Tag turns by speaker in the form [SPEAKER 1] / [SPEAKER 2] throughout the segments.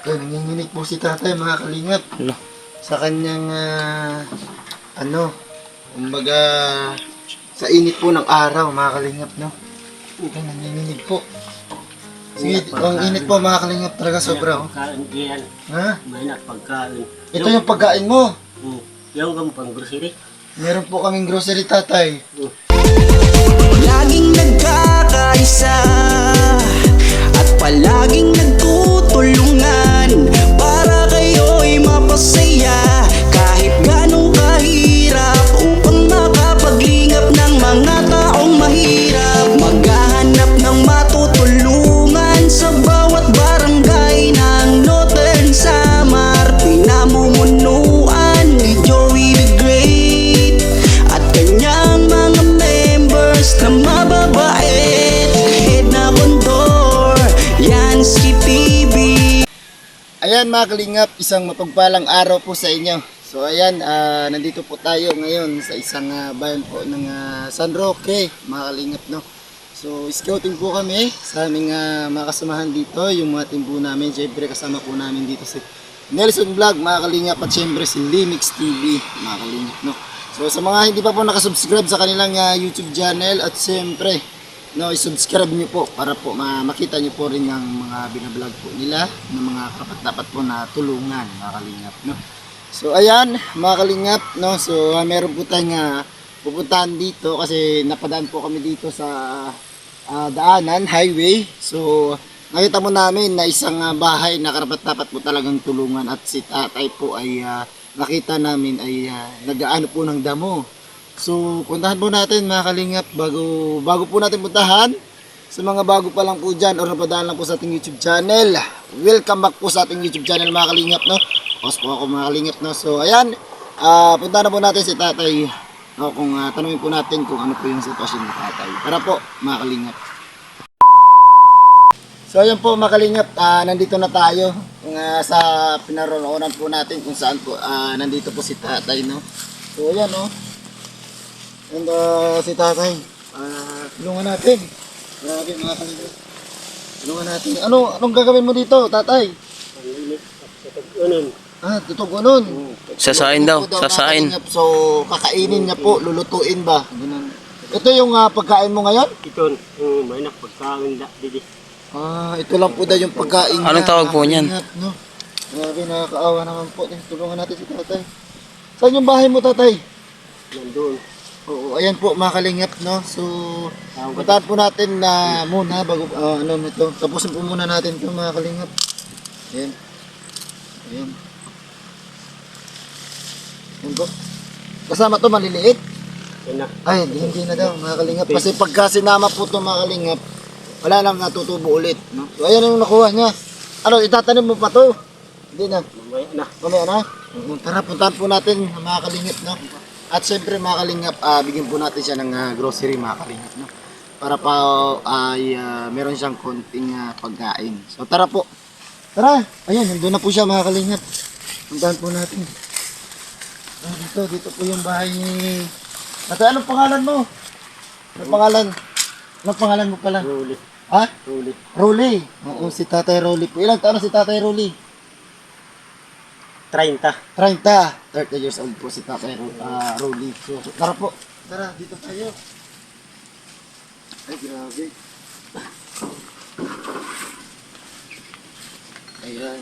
[SPEAKER 1] Ito, nanginginig po si tatay mga kalingap.
[SPEAKER 2] Ano?
[SPEAKER 1] Sa kanyang, kumbaga, sa init po ng araw mga kalingap, no? Ito, nanginginig po. Sige, ang init po mga kalingap talaga sobra, oh.
[SPEAKER 3] Pagkain diyan.
[SPEAKER 1] Ha?
[SPEAKER 3] May pagkain.
[SPEAKER 1] Ito yung pagkain mo.
[SPEAKER 3] Yung gampang grocery.
[SPEAKER 1] Meron po kaming grocery tatay.
[SPEAKER 4] Laging nagkakaisa at palaging nagtutulungan para kayo'y mapasaya kahit ganong kahirap upang makapaglingap ng mga taong mahirap. Maghahanap ng matutulungan sa bawat barangay ng Northern Samar. Pinamumunuan ni Joey the Great at kanyang mga members na mababait. Head na kondor, Yansky TV.
[SPEAKER 1] Ayan mga kalingap, isang mapagpalang araw po sa inyo. So ayan, nandito po tayo ngayon sa isang bayan po ng San Roque, mga kalingap, no. So scouting po kami sa aming mga kasamahan dito, yung mga team po namin. Siyempre kasama po namin dito si Nelson Vlog, mga kalingap, at siyempre si Limix TV, mga kalingap, no. So sa mga hindi pa po nakasubscribe sa kanilang YouTube channel, at siyempre no, i-subscribe nyo po para po makita nyo po rin ang mga binablog po nila ng mga dapat po na tulungan, mga kalingap, no. So ayan mga kalingap, no. So meron po tayong pupuntahan dito kasi napadaan po kami dito sa daanan, highway. So nakita mo namin na isang bahay na karapat-dapat po talagang tulungan, at si tatay po ay nakita namin ay nag-aano po ng damo. So puntahan po natin mga kalingap bago po natin puntahan. Sa mga bago pa lang po dyan o napadaan lang po sa ating YouTube channel, welcome back po sa ating YouTube channel mga kalingap, no. Pause po ako mga kalingap, no. So ayan, puntahan na po natin si tatay, no, kung tanungin po natin kung ano po yung sitwasyon ni tatay. Tara po mga kalingap. So ayan po mga kalingap, nandito na tayo sa pinaroonan po natin kung saan po nandito po si tatay, no. So ayan, no. And si tatay, tulungan natin. Grabe mga kalingap. Tulungan natin. Anong gagawin mo dito, tatay? Tutugunon.
[SPEAKER 2] Sasain daw, sasain.
[SPEAKER 1] So kakainin niya po, lulutuin ba? Ganun. Ito yung pagkain mo ngayon?
[SPEAKER 3] Ito, may pagkain didi.
[SPEAKER 1] Ito lang po daw yung pagkain niya.
[SPEAKER 2] Anong tawag po niyan?
[SPEAKER 1] No? Grabe, nakakaawa naman po. Tulungan natin si tatay. Saan yung bahay mo, tatay?
[SPEAKER 3] Nandun.
[SPEAKER 1] Oo, ayan po mga kalingap, no. So puntahan po natin na muna bago nito. Tapusin po muna natin 'to mga kalingap. Ayan. Ayan. Ayan po. Kasama 'to maliliit.
[SPEAKER 3] Yan na.
[SPEAKER 1] Ay, hindi na daw mga kalingap. Kasi pagka sinama po 'to mga kalingap, wala nang natutubo ulit, no. So ayan yung nakuha niya. Itatanim mo pa 'to? Hindi na. Mamaya na. Tara, puntahan po natin mga kalingap, no. At syempre mga kalingap, bigyan po natin siya ng grocery mga kalingap, no? Para pa ay meron siyang konting pagkain. So tara po. Tara! Ayan, nandun na po siya mga kalingap. Puntahan po natin. Dito po yung bahay ni... Tatay, anong pangalan mo? Anong pangalan mo pala?
[SPEAKER 3] Ruli.
[SPEAKER 1] Ha?
[SPEAKER 3] Ruli.
[SPEAKER 1] Rolly. Oo, si Tatay Rolly po. Ilang taon na si Tatay Rolly?
[SPEAKER 3] 30.
[SPEAKER 1] 30 years old po si Tatay Rolly. So, tara po. Tara, dito tayo. Ay, grabe. Ayan.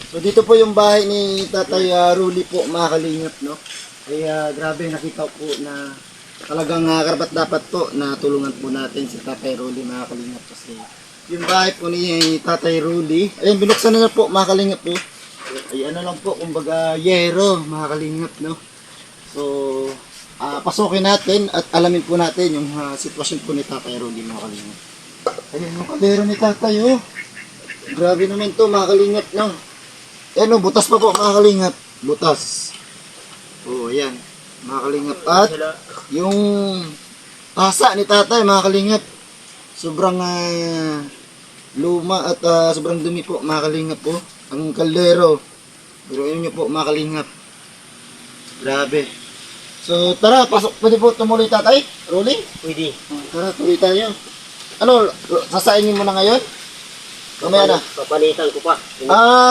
[SPEAKER 1] So, dito po yung bahay ni Tatay Rolly po, mga kalingap, no? Ay, grabe, nakita po na talagang karapat-dapat po na tulungan po natin si Tatay Rolly, mga kalingap, kasi yung bahay po ni Tatay Rolly, ayun, binuksan na po mga kalingap po. Ay ano lang po, kumbaga yero mga kalingap, no. So pasukin natin at alamin po natin yung sitwasyon po ni Tatay Rolly, mga kalingap. Ayun yung kalero ni Tatay, oh. Grabe naman to mga kalingap, no. Ayun, butas pa po mga kalingap, butas. Oh, ayan mga kalingap. At yung tasa ni tatay mga kalingap, sobrang luma at sobrang dumi po mga kalingap po. Ang kaldero, pero yun nyo po mga kalingap, grabe. So, tara, pasok. Pwede po tumuloy tatay? Rolling?
[SPEAKER 3] Pwede.
[SPEAKER 1] Tara, tuloy tayo. Ano, sasaingin mo na ngayon? Mamaya na.
[SPEAKER 3] Papalitan ko pa.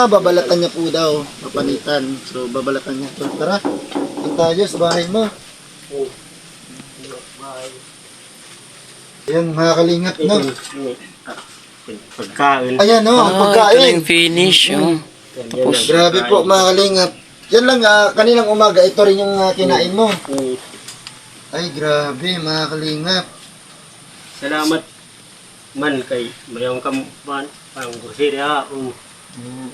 [SPEAKER 1] Babalatan niya po daw. Papanitan. So, babalatan niya. So, tara. Ito tayo sa bahay mo.
[SPEAKER 3] Oh. Bye.
[SPEAKER 1] Ayan, mga kalingap, no?
[SPEAKER 3] Pagkain.
[SPEAKER 1] Ayan, no, ang
[SPEAKER 2] Ito na
[SPEAKER 1] pagkain.
[SPEAKER 2] yung finish. Oh. Tapos,
[SPEAKER 1] Grabe po, mga kalingap. Yan lang, kaninang umaga, ito rin yung kinain mo. Ay, grabe, mga kalingap.
[SPEAKER 3] Salamat man kay mayroong kamupan pang grocery ha.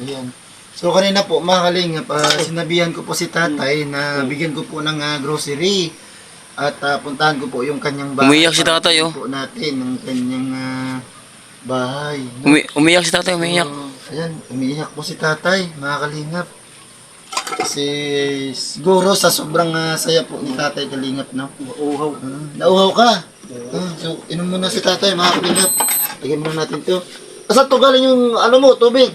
[SPEAKER 1] Ayan. So, kanina po, mga kalingap, sinabihan ko po si tatay na bigyan ko po ng grocery. At puntahan ko po yung kanyang bahay.
[SPEAKER 2] Umiyak si tatay, oh.
[SPEAKER 1] Po natin, ng kanyang bahay. No?
[SPEAKER 2] umiyak si tatay, umiyak.
[SPEAKER 1] Ayan, umiiyak po si tatay, mga kalingap. Kasi siguro sa sobrang saya po ni tatay kalingap, no?
[SPEAKER 3] Mauhaw.
[SPEAKER 1] Nauhaw ka? So, inom muna si tatay, mga kalingap. Lagyan muna natin to. Saan to galing yung, ano mo, tubig?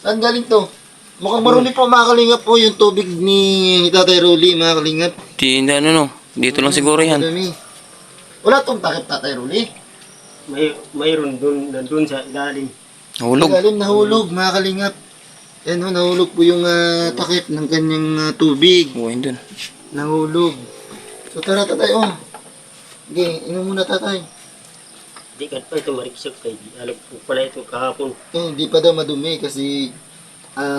[SPEAKER 1] Saan galing to? Mukhang marumi po, mga kalingap po, yung tubig ni tatay Rolly, mga kalingap.
[SPEAKER 2] Di, no. Dito lang siguro yan.
[SPEAKER 1] Marumi. Wala tong takip tatay Rolly.
[SPEAKER 3] Mayroon nandun sa ilalim.
[SPEAKER 2] Nahulog.
[SPEAKER 1] Galing nahulog, mga kalingap. Yan ho, nahulog po yung takip ng kanyang tubig.
[SPEAKER 2] Buhayin dun.
[SPEAKER 1] Nahulog. So tara tatay, oh. Okay, inom muna tatay.
[SPEAKER 3] Di ka pa ito mariksok kay di alam ko pala ito kahapon.
[SPEAKER 1] Hindi pa daw madumi kasi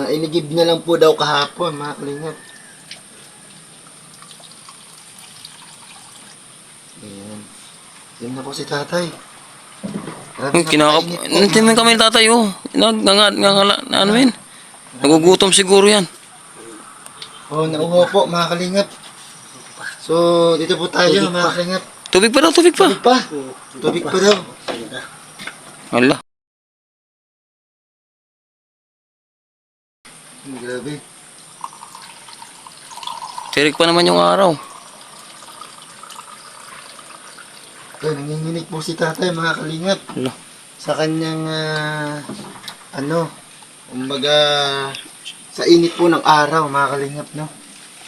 [SPEAKER 1] inigib na lang po daw kahapon, mga kalingap. Ayan. Yan na po si tatay. Grabe, napakainit po,
[SPEAKER 2] Nantimin kami ni tatay, oh. Ano yun? Nagugutom siguro yan.
[SPEAKER 1] Oh, nauhaw po, mga kalingap. So, dito po tayo, mga kalingap.
[SPEAKER 2] Tubig pa daw, tubig pa.
[SPEAKER 1] Tubig pa. Tubig pa daw.
[SPEAKER 2] Wala.
[SPEAKER 1] Grabe.
[SPEAKER 2] Tirik pa naman yung araw.
[SPEAKER 1] Ito, nanginginig po si tatay, mga kalingap.
[SPEAKER 2] Wala.
[SPEAKER 1] Sa kanyang, kumbaga, sa init po ng araw, mga kalingap, no?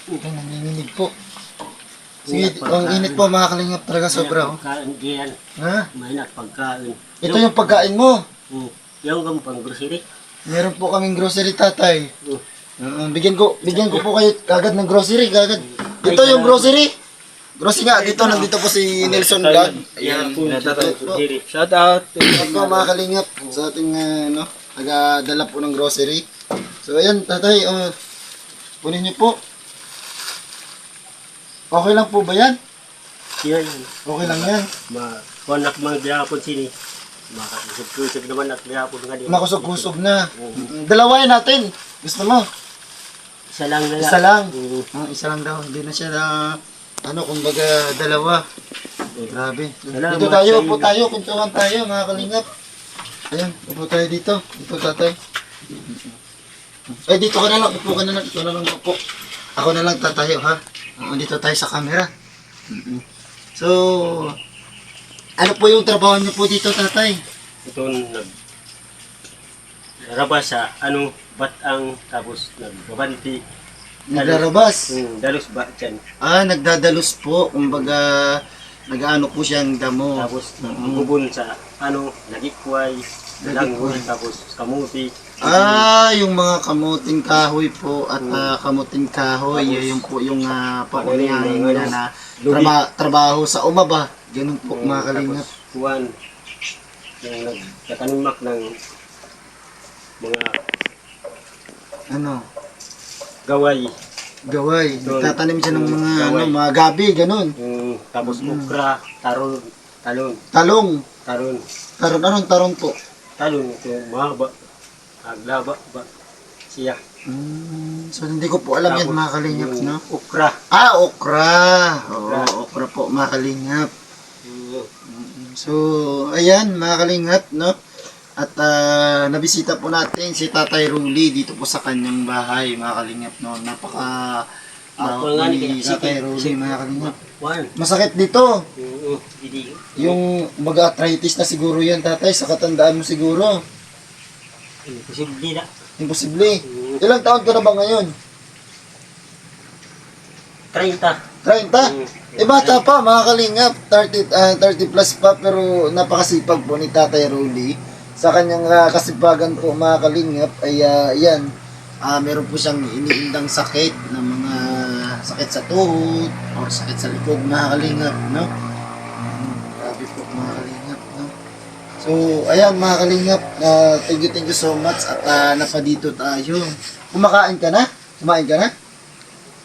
[SPEAKER 1] Ito, nanginginig po. Sige, ang init po, mga kalingap, talaga sobra, oh.
[SPEAKER 3] Pagkain diyan.
[SPEAKER 1] Ha?
[SPEAKER 3] May pagkain.
[SPEAKER 1] Ito yung pagkain mo.
[SPEAKER 3] Yung kang pang grocery.
[SPEAKER 1] Meron po kaming grocery, tatay. Bigyan ko po kayo kagad ng grocery, kagad. Ito yung grocery. Grocery nga, nandito po si Nelson Vlog. Ayan,
[SPEAKER 3] Grocery.
[SPEAKER 1] shout out. Ito po, mga kalingap, sa ating, taga-dala po ng grocery. So, ayan, tatay, kunin niyo po. Okay lang po ba yan?
[SPEAKER 3] Yan.
[SPEAKER 1] Okay lang yan.
[SPEAKER 3] Kuanak mga gihapon sini. Makakusog-kusog naman at gihapon nga din.
[SPEAKER 1] Makusog-kusog na. Dalawain natin. Gusto mo?
[SPEAKER 3] Isa lang na
[SPEAKER 1] Isa lang.
[SPEAKER 3] Oo.
[SPEAKER 1] Isa lang daw. Hindi na siya na, kumbaga, dalawa. Grabe.
[SPEAKER 3] Salamat
[SPEAKER 1] Dito tayo,
[SPEAKER 3] sa
[SPEAKER 1] upo
[SPEAKER 3] inyo.
[SPEAKER 1] tayo, kuntuhan tayo, mga kalingap. Ayan, upo tayo dito. Dito, tatay. Ay, dito ka na lang. Upo ka na lang. Ito na lang upo. Ako na lang tatayo, ha? Dito tayo sa camera. So, ano po yung trabaho niyo po dito, tatay?
[SPEAKER 3] Ito narabas sa batang tapos nagbabanti.
[SPEAKER 1] Naglarabas.
[SPEAKER 3] Dalos ba dyan.
[SPEAKER 1] Nagdadalos po. Kumbaga, nag-ano po siyang damo.
[SPEAKER 3] Tapos bubun sa nagikway, langoy, tapos kamuti.
[SPEAKER 1] Yung mga kamuting kahoy po at kamuting kahoy, yun po yung pakunyahin nila na trabaho sa umaba. Ganun po, mga kalingap.
[SPEAKER 3] Tapos kuwan, yung nagtatanimak ng mga gaway.
[SPEAKER 1] Gaway. Nagtatanim siya ng mga,
[SPEAKER 3] Gaway.
[SPEAKER 1] mga gabi, ganun.
[SPEAKER 3] Tapos ukra, talong,
[SPEAKER 1] Talong.
[SPEAKER 3] talong
[SPEAKER 1] po.
[SPEAKER 3] ito mahaba, aglaba ba siya.
[SPEAKER 1] So, hindi ko po alam yan,
[SPEAKER 3] Tapos,
[SPEAKER 1] mga kalingap,
[SPEAKER 3] yung
[SPEAKER 1] no?
[SPEAKER 3] Ukra.
[SPEAKER 1] Okra. Oo, okra po, mga kalingap. So, ayan, mga kalingap, no? At nabisita po natin si Tatay Rolly dito po sa kanyang bahay, mga kalingap, no? Napaka ni Tatay Rolly, mga kalingap. Masakit dito.
[SPEAKER 3] Hindi.
[SPEAKER 1] Yung mag-arthritis na siguro yan, tatay, sa katandaan mo siguro.
[SPEAKER 3] Posible na.
[SPEAKER 1] Imposible. Ilang taon ka na ba ngayon?
[SPEAKER 3] 30.
[SPEAKER 1] 30? Eh bata pa mga kalingap, 30 plus pa pero napakasipag po ni Tatay Rolly. Sa kanyang kasipagan po mga kalingap ay yan, meron po siyang iniindang sakit ng mga sakit sa tuhod or sakit sa likod mga kalingap, no? Grabe po mga kalingap, no? So, ayan mga kalingap, thank you so much at napadito tayo. Kumakain ka na? Kumain ka na?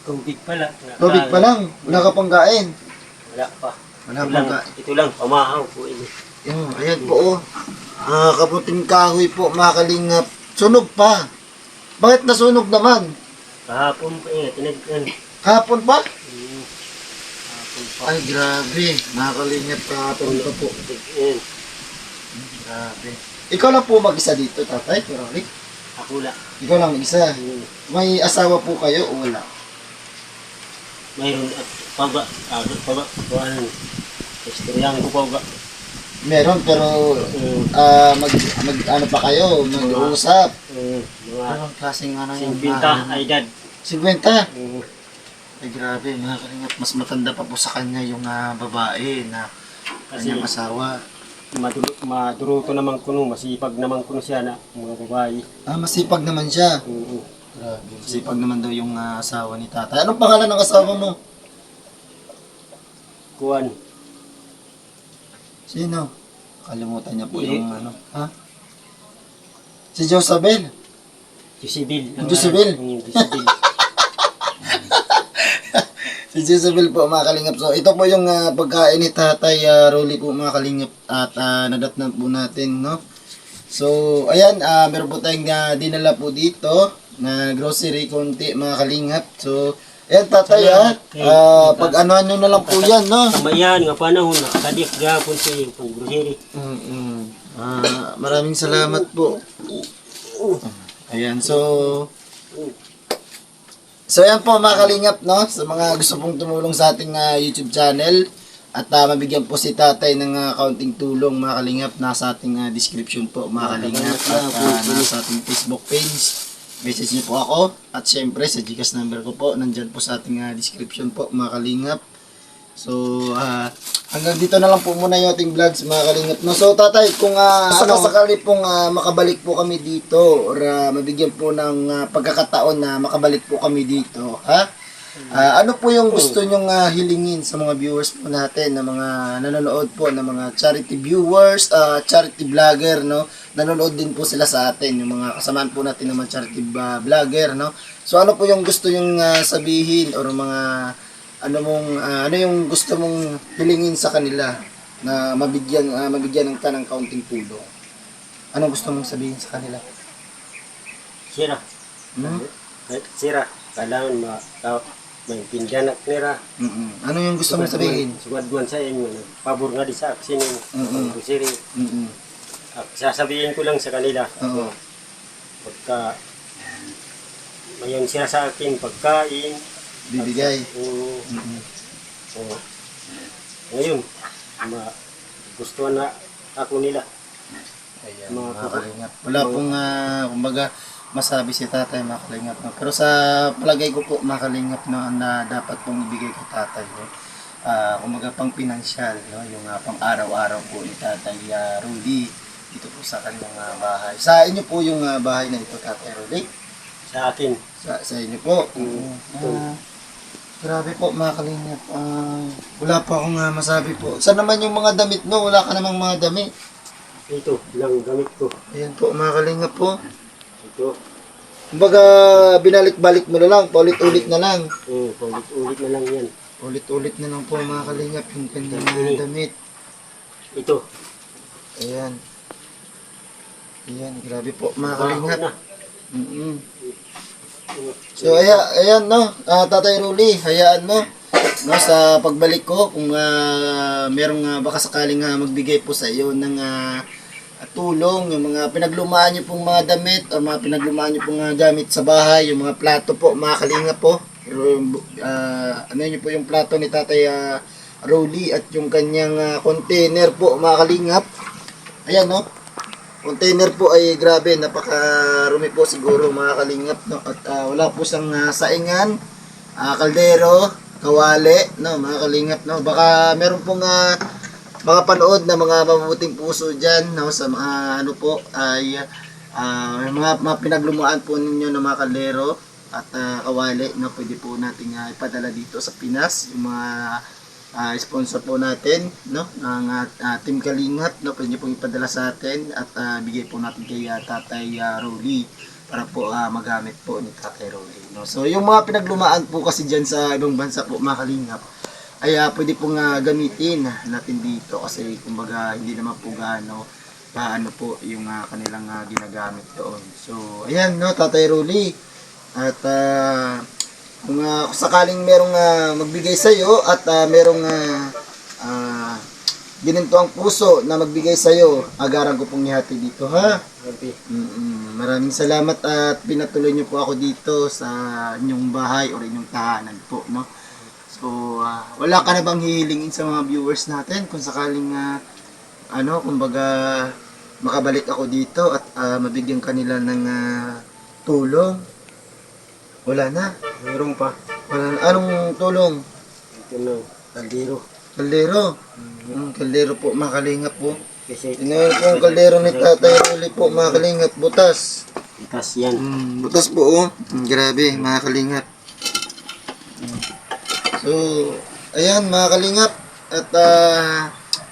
[SPEAKER 3] Tubig pala.
[SPEAKER 1] Tubig pa lang, wala ka pang kain.
[SPEAKER 3] Wala pa.
[SPEAKER 1] Wala
[SPEAKER 3] Ito
[SPEAKER 1] pang
[SPEAKER 3] lang,
[SPEAKER 1] kain.
[SPEAKER 3] ito lang, pamahaw po ini.
[SPEAKER 1] Ayan po oh. Kaputing kahoy po mga kalingap. Sunog pa. Bakit nasunog naman?
[SPEAKER 3] Kahapon po tinagyan.
[SPEAKER 1] Hapon pa?
[SPEAKER 3] Kahapon pa.
[SPEAKER 1] Ay grabe. Mga kalingap kahapon pa po.
[SPEAKER 3] Tinagyan.
[SPEAKER 1] Grabe. Ikaw lang po mag-isa dito, tatay? Rolly?
[SPEAKER 3] Ako la.
[SPEAKER 1] Ikaw lang mag-isa. May asawa po kayo o wala?
[SPEAKER 3] Mayroon at paga. Kuhaan. Istoryahan ko paga.
[SPEAKER 1] Meron pero ano pa kayo? Mag-uusap.
[SPEAKER 3] Mga
[SPEAKER 1] Anong klaseng ano yung
[SPEAKER 3] 50 ay dad.
[SPEAKER 1] 50? Ay grabe, mga kalingap. Mas matanda pa po sa kanya yung babae na
[SPEAKER 3] Kasi
[SPEAKER 1] kanyang asawa.
[SPEAKER 3] maduruto naman kuno, masipag naman kuno siya na mga babae.
[SPEAKER 1] Masipag naman siya. Grabe. Masipag naman daw yung asawa ni tatay. Anong pangalan ng asawa mo?
[SPEAKER 3] Kuhan.
[SPEAKER 1] Sino? Kalimutan niya po
[SPEAKER 3] Hindi.
[SPEAKER 1] yung ano. Ha? Si Josabel.
[SPEAKER 3] Josibel.
[SPEAKER 1] Josibel?
[SPEAKER 3] Josibel.
[SPEAKER 1] Si Josabel po mga kalingap. So ito po yung pagkain ni tatay Rolly po mga kalingap. At nadatnan po natin, no? So ayan, meron po tayong dinala po dito na grocery konti mga kalingap. So ayan tatay pag anuhan nyo na lang po yan, no?
[SPEAKER 3] Kamayan nga panahon, nakakadiak gapon sa iyo pang grocery.
[SPEAKER 1] Maraming salamat po. Ayan, so ayan po mga kalingap, no? Sa mga gusto pong tumulong sa ating YouTube channel at mabigyan po si tatay ng kaunting tulong mga kalingap, nasa ating description po mga kalingap at nasa ating Facebook page. Message niyo po ako at syempre sa Gcash number ko po nandyan po sa ating description po mga kalingap. So hanggang dito na lang po muna yung ating vlogs mga kalingap, no? So tatay, kung sakasakali pong makabalik po kami dito or mabigyan po ng pagkakataon na makabalik po kami dito, ha? Ano po yung gusto nyong hilingin sa mga viewers po natin, na mga nanonood po, na mga charity viewers, charity vlogger, no? Nanonood din po sila sa atin, yung mga kasamaan po natin ng mga charity vlogger, no? So ano po yung gusto nyong sabihin or mga ano yung gusto mong hilingin sa kanila na mabigyan ng ka ng kaunting tulong? Anong gusto mong sabihin sa kanila?
[SPEAKER 3] Sira. Sira. Kailangan may pindanak nila.
[SPEAKER 1] Ano yung gusto mong sabihin?
[SPEAKER 3] Sugad-guan sa inyo. Pabor nga di sa aksin yung grocery. Sasabihin ko lang sa kanila.
[SPEAKER 1] Oo.
[SPEAKER 3] Pagka mayon sila sa akin pagkain.
[SPEAKER 1] Bibigay.
[SPEAKER 3] Ngayon, gustuhan na ako nila.
[SPEAKER 1] Ayan, mga kalingap. Wala pong, kumbaga, masabi si tatay, mga kalingap. No? Pero sa palagay ko po, mga kalingap, no, na dapat pong ibigay kay tatay. No? Kumbaga, pang pinansyal, no? Yung pang araw-araw po ni tatay Rolly dito po sa kanyang bahay. Sa inyo po yung bahay na ito, tatay Rolly?
[SPEAKER 3] Sa akin.
[SPEAKER 1] Sa inyo po? Grabe po, mga kalingap. Wala pa akong masabi po. Saan naman yung mga damit mo? Wala ka namang mga damit.
[SPEAKER 3] Ito, lang gamit ko.
[SPEAKER 1] Ayan po, mga kalingap po.
[SPEAKER 3] Ito.
[SPEAKER 1] Kumbaga, binalik-balik mo na lang, paulit-ulit na lang.
[SPEAKER 3] Paulit-ulit na lang yan.
[SPEAKER 1] Ulit-ulit na lang po mga kalingap yung kanyang damit.
[SPEAKER 3] Ito.
[SPEAKER 1] Ayan. Ayan, grabe po mga kalingap. So, ayan no, Tatay Rolly, hayaan mo. No, sa pagbalik ko, kung merong baka sakaling magbigay po sa iyo ng tulong, yung mga pinaglumaan niyo pong mga damit o mga pinaglumaan niyo pong gamit sa bahay, yung mga plato po, mga kalingap po. Ano niyo po yung plato ni Tatay Rolly at yung kanyang container po, mga kalingap. Ayan no. Container po ay grabe, napakarumi po siguro mga kalingap, no? At wala po siyang saingan, kaldero, kawali, no, mga kalingap, no. Baka meron pong makapanood na mga mabubuting puso diyan, no, sa mga ano po ay mga pinaglumuan po ninyo ng mga kaldero at kawali, no, pwede po nating ipadala dito sa Pinas yung mga sponsor po natin, no, ng Team Kalingap, no, pwede pong ipadala sa atin at bigay po natin kay Tatay Rolly para po magamit po ni Tatay Rolly, no. So yung mga pinaglumaan po kasi diyan sa ibang bansa po, mga Kalingap, ay pwede pong gamitin natin dito kasi kumbaga hindi naman po paano po yung kanilang ginagamit doon. So ayan, no, Tatay Rolly, at kung sakaling merong magbigay sa iyo at merong gininto ang puso na magbigay sa iyo, agaran ko pong ihati dito, ha. Maraming salamat at pinatuloy niyo po ako dito sa inyong bahay o inyong tahanan po, no. So wala ka na bang hihilingin sa mga viewers natin kung sakaling kumbaga makabalik ako dito at mabigyan kanila ng tulong? Wala na.
[SPEAKER 3] Mayroon pa.
[SPEAKER 1] Wala na. Anong tulong?
[SPEAKER 3] Ito na, kaldero.
[SPEAKER 1] Kaldero. Kaldero po, mga Kalingap po.
[SPEAKER 3] Kasi
[SPEAKER 1] Tingnan po ang kaldero ni Tatay Rolly po, mga Kalingap. Butas.
[SPEAKER 3] itas yan.
[SPEAKER 1] Butas po, oh. Grabe, mga Kalingap. So, ayan, mga Kalingap. At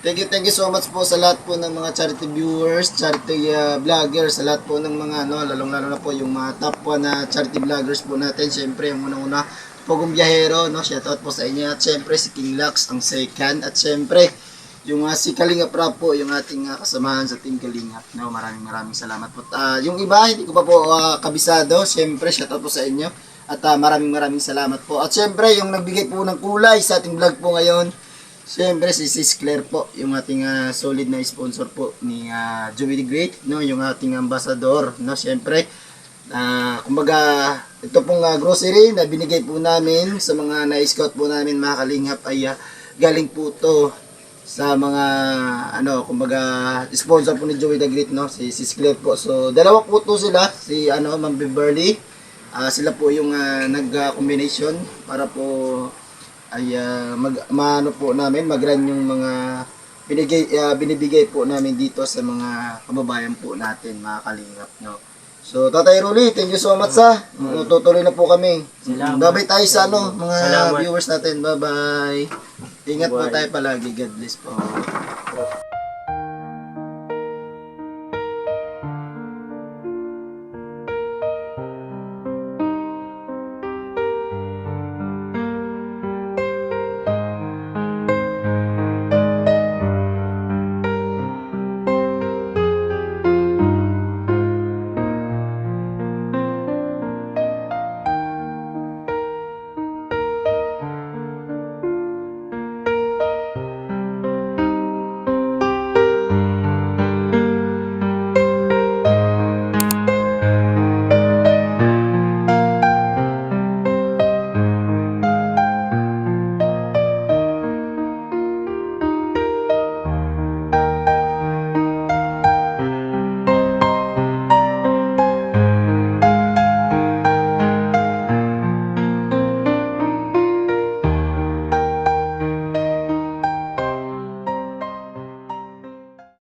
[SPEAKER 1] thank you so much po sa lahat po ng mga charity viewers, charity vloggers, sa lahat po ng mga lalong-lalo na po yung mga top 1 na charity vloggers po natin. Siyempre, yung unang-una, Pogong Biyahero, no? Shoutout po sa inyo. At siyempre, si King Lux, ang second. At siyempre, yung si Kalingap Rap po, yung ating kasamahan sa Team Kalingap. No? Maraming salamat po. Yung iba, hindi ko pa po kabisado. Siyempre, shoutout po sa inyo. At maraming salamat po. At siyempre, yung nagbigay po ng kulay sa ating vlog po ngayon, siyempre si Sis Claire po, yung ating solid na sponsor po ni Joey the Great, no, yung ating ambassador, no, siyempre. Kumbaga, ito pong grocery na binigay po namin sa mga na-scout po namin, mga Kalingap, ay galing po to sa mga kumbaga sponsor po ni Joey the Great, no, si Sis Claire po. So dalawa po to sila, si Ma'am Beverly, sila po yung nag-combination para po ay mag-run yung mga binibigay po namin dito sa mga kababayan po natin, mga Kalingap, no. So Tatay Rolly, thank you so much, tutuloy na po kami.
[SPEAKER 3] Salamat.
[SPEAKER 1] Babay tayo sa mga
[SPEAKER 3] Salamat.
[SPEAKER 1] viewers natin. Bye bye. Ingat po tayo palagi. God bless po.